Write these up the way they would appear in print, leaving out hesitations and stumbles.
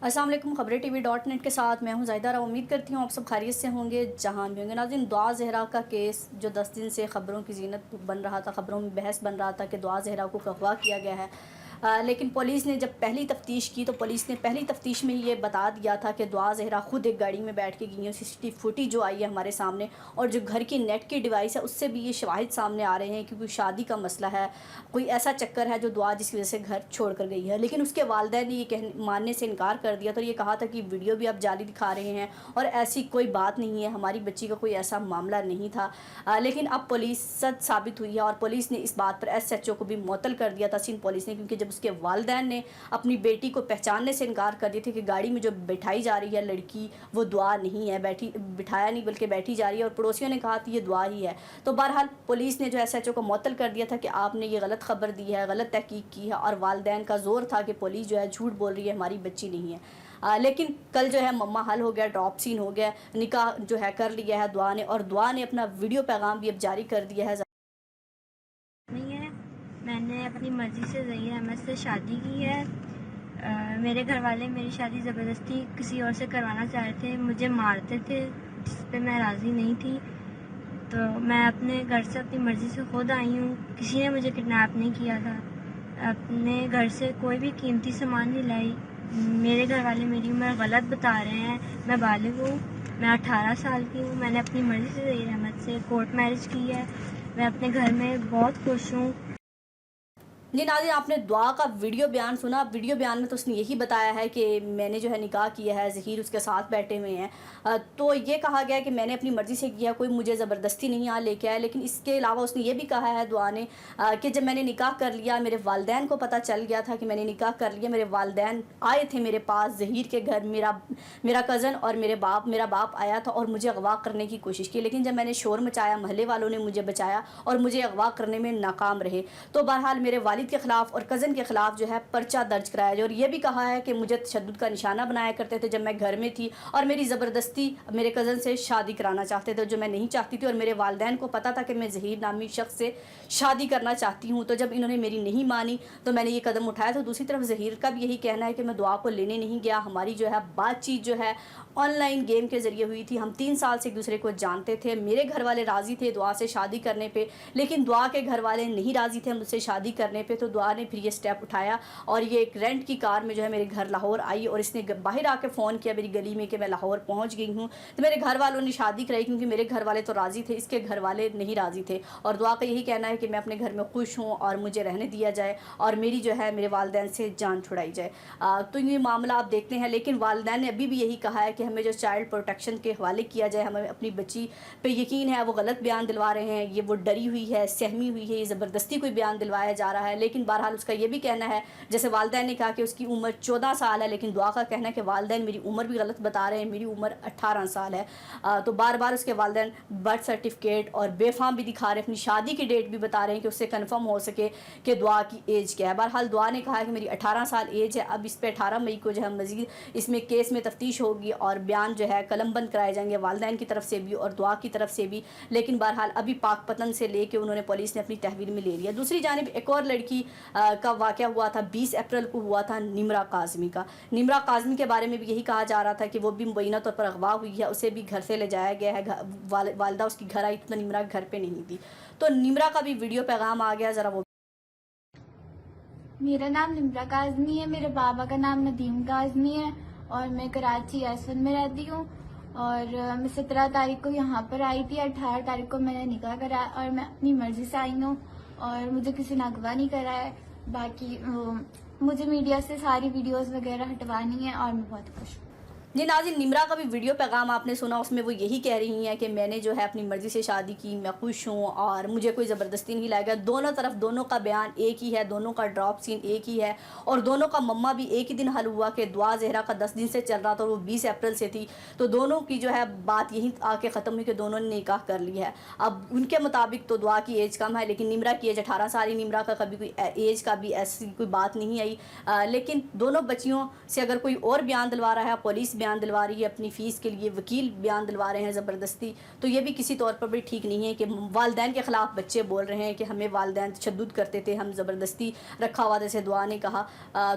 अस्सलाम वालेकुम। खबरें TV.net के साथ मैं हूं ज़ाहिदा राव। उम्मीद करती हूं आप सब खैरियत से होंगे जहां भी होंगे। नाज़रीन, दुआ ज़हरा का केस जो 10 दिन से ख़बरों की ज़ीनत बन रहा था, ख़बरों में बहस बन रहा था कि दुआ ज़हरा को अगवा किया गया है, लेकिन पुलिस ने जब पहली तफ्तीश की तो पुलिस ने पहली तफ्तीश में ये बता दिया था कि दुआ ज़हरा ख़ुद एक गाड़ी में बैठ के गई हैं। CCTV फुटेज जो आई है हमारे सामने और जो घर की नेट की डिवाइस है उससे भी ये शवाहिद सामने आ रहे हैं, क्योंकि शादी का मसला है, कोई ऐसा चक्कर है जो दुआ जिसकी वजह से घर छोड़ कर गई है। लेकिन उसके वालिदैन ने ये मानने से इनकार कर दिया, तो ये कहा था कि वीडियो भी आप जाली दिखा रहे हैं और ऐसी कोई बात नहीं है, हमारी बच्ची का कोई ऐसा मामला नहीं था। लेकिन अब पुलिस सच साबित हुई है और पुलिस ने इस बात पर SHO को भी मुअत्तल कर दिया था, सिंध पुलिस ने, क्योंकि जब उसके वालिदैन ने अपनी बेटी को पहचानने से इनकार कर दिए थे कि गाड़ी में जो बिठाई जा रही है लड़की वो दुआ नहीं है, बिठाया नहीं बल्कि बैठी जा रही है, और पड़ोसियों ने कहा कि ये दुआ ही है। तो बहरहाल पुलिस ने जो SHO को मुअत्तल कर दिया था कि आपने ये गलत खबर दी है, गलत तहकीक की है, और वालिदैन का जोर था कि पुलिस जो है झूठ बोल रही है, हमारी बच्ची नहीं है। लेकिन कल जो है मम्मा हल हो गया, ड्रॉप सीन हो गया, निकाह जो है कर लिया है दुआ ने, और दुआ ने अपना वीडियो पैगाम भी अब जारी कर दिया है। नहीं है, मैंने अपनी मर्ज़ी से ज़हीर अहमद से शादी की है। मेरे घर वाले मेरी शादी ज़बरदस्ती किसी और से करवाना चाह रहे थे, मुझे मारते थे, जिस पे मैं राज़ी नहीं थी। तो मैं अपने घर से अपनी मर्ज़ी से खुद आई हूँ, किसी ने मुझे किडनैप नहीं किया था। अपने घर से कोई भी कीमती सामान नहीं लाई। मेरे घर वाले मेरी उम्र गलत बता रहे हैं। मैं बालिग हूँ, मैं 18 साल की हूँ। मैंने अपनी मर्ज़ी से ज़हीर अहमद से कोर्ट मैरिज की है। मैं अपने घर में बहुत खुश हूँ। जी नाज़रीन, आपने दुआ का वीडियो बयान सुना। वीडियो बयान में तो उसने यही बताया है कि मैंने जो है निकाह किया है, ज़हीर उसके साथ बैठे हुए हैं। तो ये कहा गया है कि मैंने अपनी मर्ज़ी से किया, कोई मुझे ज़बरदस्ती नहीं यहाँ लेके आया। लेकिन इसके अलावा उसने ये भी कहा है दुआ ने कि जब मैंने निकाह कर लिया, मेरे वालिदैन को पता चल गया था कि मैंने निकाह कर लिया। मेरे वालिदैन आए थे मेरे पास ज़हीर के घर, मेरा कज़न और मेरा बाप आया था और मुझे अगवा करने की कोशिश की। लेकिन जब मैंने शोर मचाया, महल्ले वालों ने मुझे बचाया और मुझे अगवा करने में नाकाम रहे। तो बहरहाल मेरे वालिद के ख़िलाफ़ और कज़न के ख़िलाफ़ जो है पर्चा दर्ज कराया जाए। और ये भी कहा है कि मुझे तशद्दुद का निशाना बनाया करते थे जब मैं घर में थी, और मेरी ज़बरदस्ती मेरे कज़न से शादी कराना चाहते थे जो मैं नहीं चाहती थी। और मेरे वालिदैन को पता था कि मैं ज़हीर नामी शख्स से शादी करना चाहती हूँ। तो जब इन्होंने मेरी नहीं मानी तो मैंने ये कदम उठाया। तो दूसरी तरफ ज़हीर का भी यही कहना है कि मैं दुआ को लेने नहीं गया, हमारी जो है बातचीत जो है ऑनलाइन गेम के ज़रिए हुई थी। हम 3 साल से एक दूसरे को जानते थे। मेरे घर वाले राज़ी थे दुआ से शादी करने पे, लेकिन दुआ के घर वाले नहीं राज़ी थे मुझसे शादी करने पे। तो दुआ ने फिर ये स्टेप उठाया और ये एक रेंट की कार में जो है मेरे घर लाहौर आई, और इसने बाहर आके फ़ोन किया मेरी गली में कि मैं लाहौर पहुंच गई हूं। तो मेरे घर वालों ने शादी कराई, क्योंकि मेरे घर वाले तो राज़ी थे, इसके घर वाले नहीं राज़ी थे। और दुआ का यही कहना है कि मैं अपने घर में खुश हूँ और मुझे रहने दिया जाए और मेरी जो है मेरे वालिदैन से जान छुड़ाई जाए। तो ये मामला आप देखते हैं। लेकिन वालिदैन ने अभी भी यही कहा है कि हमें जो चाइल्ड प्रोटेक्शन के हवाले किया जाए, हमें अपनी बच्ची पे यकीन है, वो गलत बयान दिलवा रहे हैं, ये वो डरी हुई है, सहमी हुई है, ये ज़बरदस्ती कोई बयान दिलवाया जा रहा है। लेकिन बहरहाल उसका ये भी कहना है, जैसे वालिदैन ने कहा कि उसकी उम्र 14 साल है, लेकिन दुआ का कहना है कि वालिदैन मेरी उम्र भी गलत बता रहे हैं, मेरी उम्र 18 साल है। तो बार बार उसके वालिदैन बर्थ सर्टिफिकेट और बेफाम भी दिखा रहे हैं, अपनी शादी की डेट भी बता रहे हैं कि उससे कन्फर्म हो सके कि दुआ की एज क्या है। बहरहाल दुआ ने कहा है कि मेरी 18 साल एज है। अब इस पर 18 मई को जो है मज़ीद इसमें केस में तफ्तीश होगी और बयान जो है कलम बंद कराए जाएंगे वालिदैन की तरफ से भी और दुआ की तरफ से भी। लेकिन बहरहाल अभी पाकपतन से लेके उन्होंने पुलिस ने अपनी तहवील में ले लिया। दूसरी जानिब एक और लड़की का वाक़या हुआ था, 20 अप्रैल को हुआ था, निमरा काज़मी का। निमरा काज़मी के बारे में भी यही कहा जा रहा था कि वो भी मुबैना तौर पर अगवा हुई है, उसे भी घर से ले जाया गया है, वालिदा उसकी घर आई तो निमरा घर पे नहीं थी। तो निमरा का भी वीडियो पैगाम आ गया, ज़रा वो। मेरा नाम निमरा काज़मी है, मेरे बाबा का नाम नदीम काज़मी है और मैं कराची एसवन में रहती हूँ। और मैं 17 तारीख को यहाँ पर आई थी, 18 तारीख को मैंने निकाह करा और मैं अपनी मर्जी से आई हूँ और मुझे किसी ने अगवा नहीं करा है। बाकी मुझे मीडिया से सारी वीडियोस वगैरह हटवानी है और मैं बहुत खुश हूँ। जी नाज़रीन, निमरा का भी वीडियो पैगाम आपने सुना, उसमें वो यही कह रही हैं कि मैंने जो है अपनी मर्ज़ी से शादी की, मैं खुश हूँ और मुझे कोई ज़बरदस्ती नहीं लाएगा। दोनों तरफ दोनों का बयान एक ही है, दोनों का ड्रॉप सीन एक ही है और दोनों का मम्मा भी एक ही दिन हल हुआ कि दुआ ज़हरा का 10 दिन से चल रहा था और वो 20 अप्रैल से थी। तो दोनों की जो है बात यहीं आके ख़त्म हुई कि दोनों ने निकाह कर लिया है। अब उनके मुताबिक तो दुआ की एज कम है, लेकिन निमरा की एज 18 साल ही। निमरा का कभी कोई एज का भी ऐसी कोई बात नहीं आई। लेकिन दोनों बच्चियों से अगर कोई और बयान दिलवा रहा है, पुलिस بیان دلوا رہی ہے اپنی فیس کے لیے, وکیل بیان دلوا رہے ہیں زبردستی, تو یہ بھی کسی طور پر بھی ٹھیک نہیں ہے کہ والدین کے خلاف بچے بول رہے ہیں کہ ہمیں والدین تشدد کرتے تھے, ہم زبردستی رکھا ہوا, جیسے دعا نے کہا.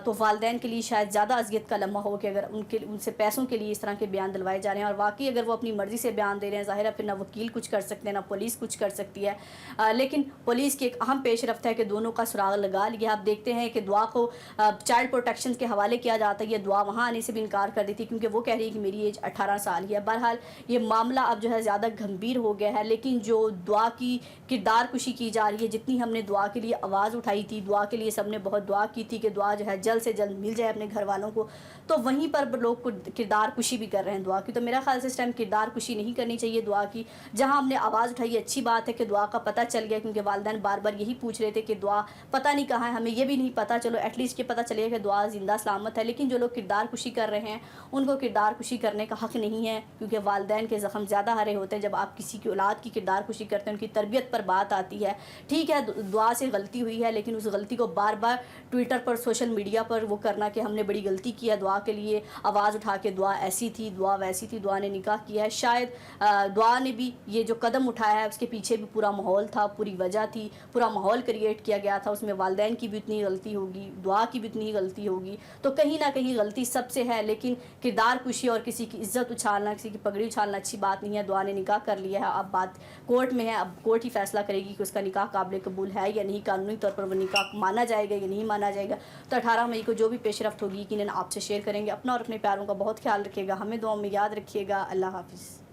تو والدین کے لیے شاید زیادہ اذیت کا لمحہ ہو کہ اگر ان سے پیسوں کے لیے اس طرح کے بیان دلوائے جا رہے ہیں, اور واقعی اگر وہ اپنی مرضی سے بیان دے رہے ہیں, ظاہر ہے پھر نہ وکیل کچھ کر سکتے ہیں نہ پولیس کچھ کر سکتی ہے. لیکن پولیس کی ایک اہم پیش رفت ہے کہ دونوں کا سراغ لگا لیا. آپ دیکھتے ہیں کہ دعا کو چائلڈ پروٹیکشن کے حوالے کیا جاتا ہے, یہ دعا وہاں آنے سے بھی انکار کر دی تھی کیونکہ وہ کہہ رہی ہے کہ میری ایج 18 سال ہی ہے. بہرحال یہ معاملہ اب جو ہے زیادہ گھمبیر ہو گیا ہے, لیکن جو دعا کی کردار کشی کی جا رہی ہے, جتنی ہم نے دعا کے لیے آواز اٹھائی تھی, دعا کے لیے سب نے بہت دعا کی تھی کہ دعا جو ہے جلد سے جلد مل جائے اپنے گھر والوں کو, تو وہیں پر لوگ کردار کشی بھی کر رہے ہیں دعا کی. تو میرا خیال سے اس ٹائم کردار کشی نہیں کرنی چاہیے دعا کی. جہاں ہم نے آواز اٹھائی, اچھی بات ہے کہ دعا کا پتہ چل گیا, کیونکہ والدین بار بار یہی پوچھ رہے تھے کہ دعا پتہ نہیں کہاں ہے, ہمیں یہ بھی نہیں پتہ, چلو ایٹ لیسٹ یہ پتہ چلے کہ دعا زندہ سلامت ہے. لیکن جو لوگ کردار کشی کر رہے ہیں ان کو کردار کشی کرنے کا حق نہیں ہے, کیونکہ والدین کے زخم زیادہ ہرے ہوتے ہیں جب آپ کسی کی اولاد کی کردار کشی کرتے ہیں, ان کی تربیت پر بات آتی ہے. ٹھیک ہے دعا سے غلطی ہوئی ہے, لیکن اس غلطی کو بار بار ٹویٹر پر سوشل میڈیا پر وہ کرنا کہ ہم نے بڑی غلطی کی ہے, دعا کے لیے آواز اٹھا کے دعا ایسی تھی, دعا ویسی تھی, دعا نے نکاح کیا ہے. شاید دعا نے بھی یہ جو قدم اٹھایا ہے اس کے پیچھے بھی پورا ماحول تھا, پوری وجہ تھی, پورا ماحول کریٹ کیا گیا تھا, اس میں والدین کی بھی اتنی غلطی ہوگی, دعا کی بھی اتنی غلطی ہوگی, تو کہیں نہ کہیں غلطی سب سے ہے. لیکن کردار کشی اور کسی کی عزت اچھالنا, کسی کی پگڑی اچھالنا اچھی بات نہیں ہے. دعا نے نکاح کر لیا ہے, اب بات کورٹ میں ہے, اب کورٹ ہی فیصلہ کرے گی کہ اس کا نکاح قابل قبول ہے یا نہیں, قانونی طور پر وہ نکاح مانا جائے گا یا نہیں مانا جائے گا. تو 18 مئی کو جو بھی پیش رفت ہوگی یقیناً آپ سے شیئر کریں گے. اپنا اور اپنے پیاروں کا بہت خیال رکھیے گا, ہمیں دعاؤں میں یاد رکھیے گا. اللہ حافظ.